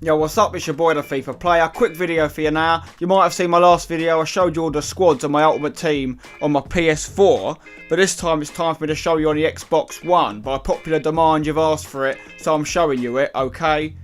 Yo, what's up? It's your boy the Fifa Player. Quick video for you now. You might have seen my last video. I showed you all the squads of my ultimate team on my PS4. But this time it's time for me to show you on the Xbox One. By popular demand, you've asked for it, so I'm showing you it, okay?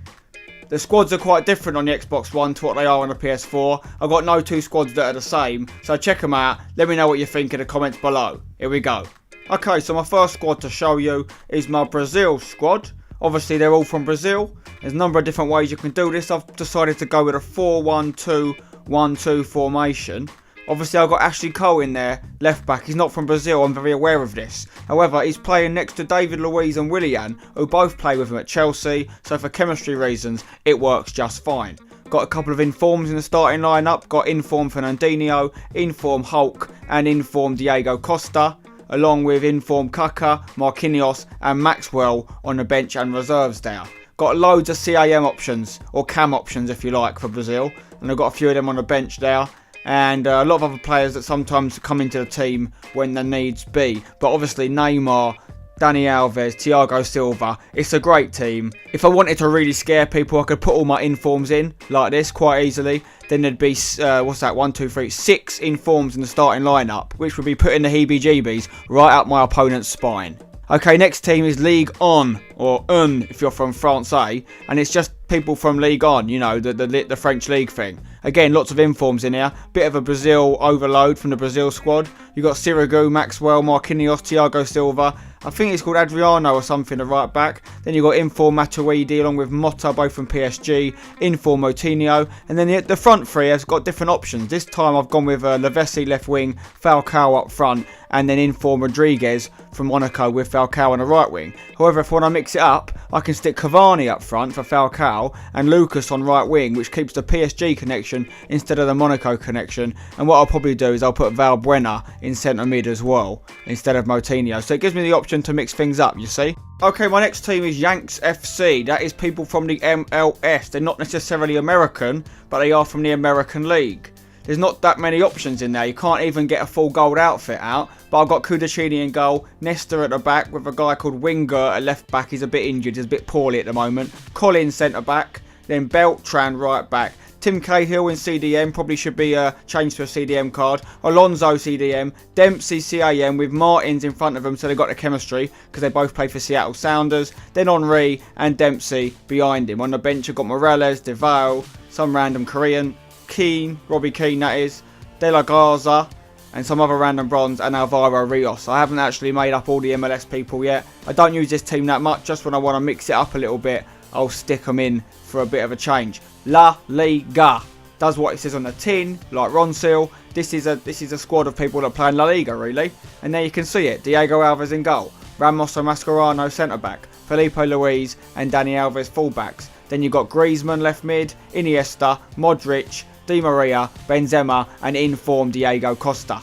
The squads are quite different on the Xbox One to what they are on the PS4. I've got no two squads that are the same, so check them out. Let me know what you think in the comments below. Here we go. Okay, so my first squad to show you is my Brazil squad. Obviously, they're all from Brazil. There's a number of different ways you can do this. I've decided to go with a 4-1-2-1-2 formation. Obviously, I've got Ashley Cole in there, left back. He's not from Brazil, I'm very aware of this. However, he's playing next to David Luiz and Willian, who both play with him at Chelsea. So for chemistry reasons, it works just fine. Got a couple of informs in the starting lineup. Got inform Fernandinho, inform Hulk, and inform Diego Costa, along with inform Kaka, Marquinhos and Maxwell on the bench and reserves there. Got loads of CAM options, or CAM options if you like, for Brazil. And I've got a few of them on the bench there. And a lot of other players that sometimes come into the team when the needs be. But obviously Neymar, Dani Alves, Thiago Silva, it's a great team. If I wanted to really scare people, I could put all my informs in like this quite easily. Then there'd be, 6 informs in the starting lineup, which would be putting the heebie-jeebies right up my opponent's spine. Okay, next team is Ligue 1, or Un if you're from France, and it's just people from Ligue 1, you know, the French league thing. Again, lots of informs in here. Bit of a Brazil overload from the Brazil squad. You got Sirigu, Maxwell, Marquinhos, Thiago Silva. I think it's called Adriano or something, the right back. Then you got Inform Matuidi along with Motta, both from PSG. Inform Moutinho. And then the front three has got different options. This time I've gone with Lavesi left wing, Falcao up front, and then Inform Rodriguez from Monaco with Falcao on the right wing. However, if I want to mix it up, I can stick Cavani up front for Falcao and Lucas on right wing, which keeps the PSG connection instead of the Monaco connection. And what I'll probably do is I'll put Valbuena in centre mid as well instead of Moutinho. So it gives me the option to mix things up, you see. Okay, my next team is Yanks FC. That is people from the MLS. They're not necessarily American, but they are from the American League. There's not that many options in there. You can't even get a full gold outfit out. But I've got Kudachini in goal, Nestor at the back with a guy called Winger at left back. He's a bit injured, he's a bit poorly at the moment. Collins centre back, then Beltran right back. Tim Cahill in CDM, probably should be changed to a CDM card. Alonso CDM, Dempsey CAM with Martins in front of them, so they've got the chemistry because they both play for Seattle Sounders. Then Henry and Dempsey behind him. On the bench, you've got Morales, DeVale, some random Korean, Keane, Robbie Keane that is, De La Garza, and some other random bronze, and Alvaro Rios. I haven't actually made up all the MLS people yet. I don't use this team that much, just when I want to mix it up a little bit, I'll stick them in for a bit of a change. La Liga does what it says on the tin, like Ron Seal. This is a squad of people that play in La Liga, really. And there you can see it. Diego Alves in goal, Ramos and Mascherano centre back, Felipe Luiz and Dani Alves fullbacks. Then you've got Griezmann left mid, Iniesta, Modric, Di Maria, Benzema and inform Diego Costa.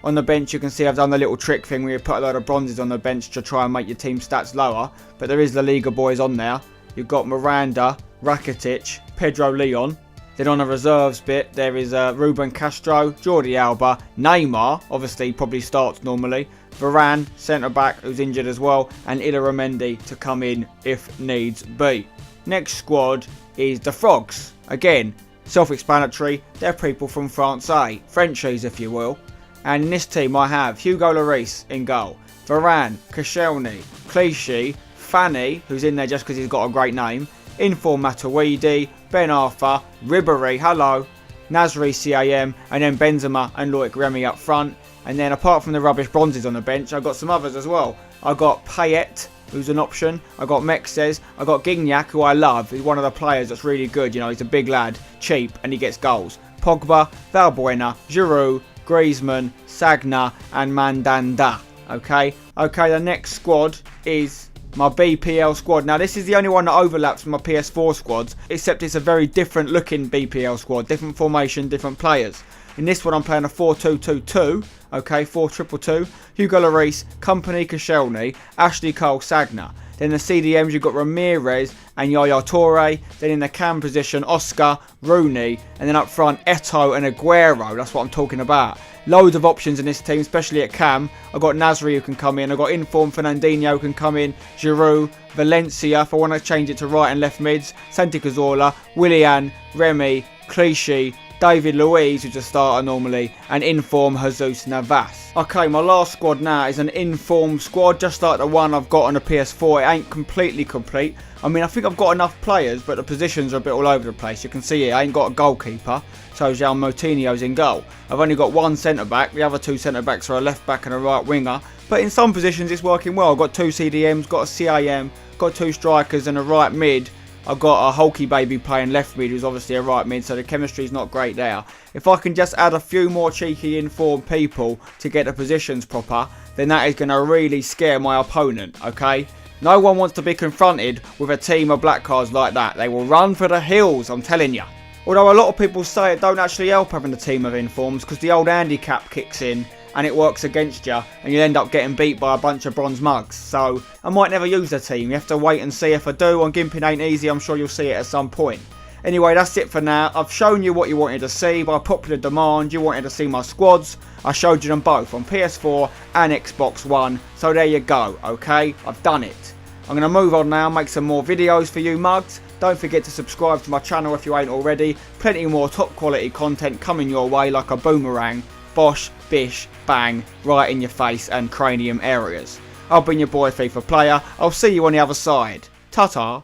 On the bench you can see I've done the little trick thing where you put a load of bronzes on the bench to try and make your team stats lower. But there is La Liga boys on there. You've got Miranda, Rakitic, Pedro Leon. Then on the reserves bit there is Ruben Castro, Jordi Alba, Neymar, obviously probably starts normally, Varane, centre back who's injured as well, and Illaramendi to come in if needs be. Next squad is the Frogs. Again, self-explanatory, they're people from France, Frenchies if you will. And in this team I have Hugo Lloris in goal, Varane, Koscielny, Clichy, Fanny, who's in there just because he's got a great name, Inform Matuidi, Ben Arfa, Ribéry, hello, Nasri CAM, and then Benzema and Loic Remy up front. And then apart from the rubbish bronzes on the bench, I've got some others as well. I've got Payet, who's an option. I got Mexes. I got Gignac, who I love. He's one of the players that's really good. You know, he's a big lad, cheap, and he gets goals. Pogba, Valbuena, Giroud, Griezmann, Sagna, and Mandanda. Okay, the next squad is my BPL squad. Now, this is the only one that overlaps with my PS4 squads, except it's a very different looking BPL squad. Different formation, different players. In this one, I'm playing a 4-2-2-2. Okay, 4-2-2-2. Hugo Lloris, Company, Koscielny, Ashley Cole, Sagna. Then the CDMs, you've got Ramirez and Yaya Toure. Then in the cam position, Oscar, Rooney. And then up front, Eto'o and Aguero. That's what I'm talking about. Loads of options in this team, especially at cam. I've got Nasri who can come in. I've got inform Fernandinho who can come in. Giroud, Valencia if I want to change it to right and left mids. Santi Cazorla, Willian, Remy, Clichy, David Luiz, who's a starter normally, and inform Jesus Navas. Okay, my last squad now is an informed squad, just like the one I've got on the PS4. It ain't completely complete. I mean, I think I've got enough players, but the positions are a bit all over the place. You can see it, I ain't got a goalkeeper, so João Moutinho's in goal. I've only got one centre-back, the other two centre-backs are a left-back and a right winger. But in some positions it's working well. I've got two CDMs, got a CAM, got two strikers and a right mid. I've got a hulky baby playing left mid who's obviously a right mid, so the chemistry's not great there. If I can just add a few more cheeky informed people to get the positions proper, then that is going to really scare my opponent, okay? No one wants to be confronted with a team of black cards like that. They will run for the hills, I'm telling you. Although a lot of people say it don't actually help having a team of informs because the old handicap kicks in and it works against you and you end up getting beat by a bunch of bronze mugs. So I might never use the team. You have to wait and see if I do. On Gimping Ain't Easy, I'm sure you'll see it at some point. Anyway, that's it for now. I've shown you what you wanted to see. By popular demand, you wanted to see my squads. I showed you them both on PS4 and Xbox One. So there you go, okay? I've done it. I'm going to move on now, make some more videos for you mugs. Don't forget to subscribe to my channel if you ain't already. Plenty more top quality content coming your way like a boomerang. Bosh, bish, bang, right in your face and cranium areas. I've been your boy FIFA Player. I'll see you on the other side. Ta-ta.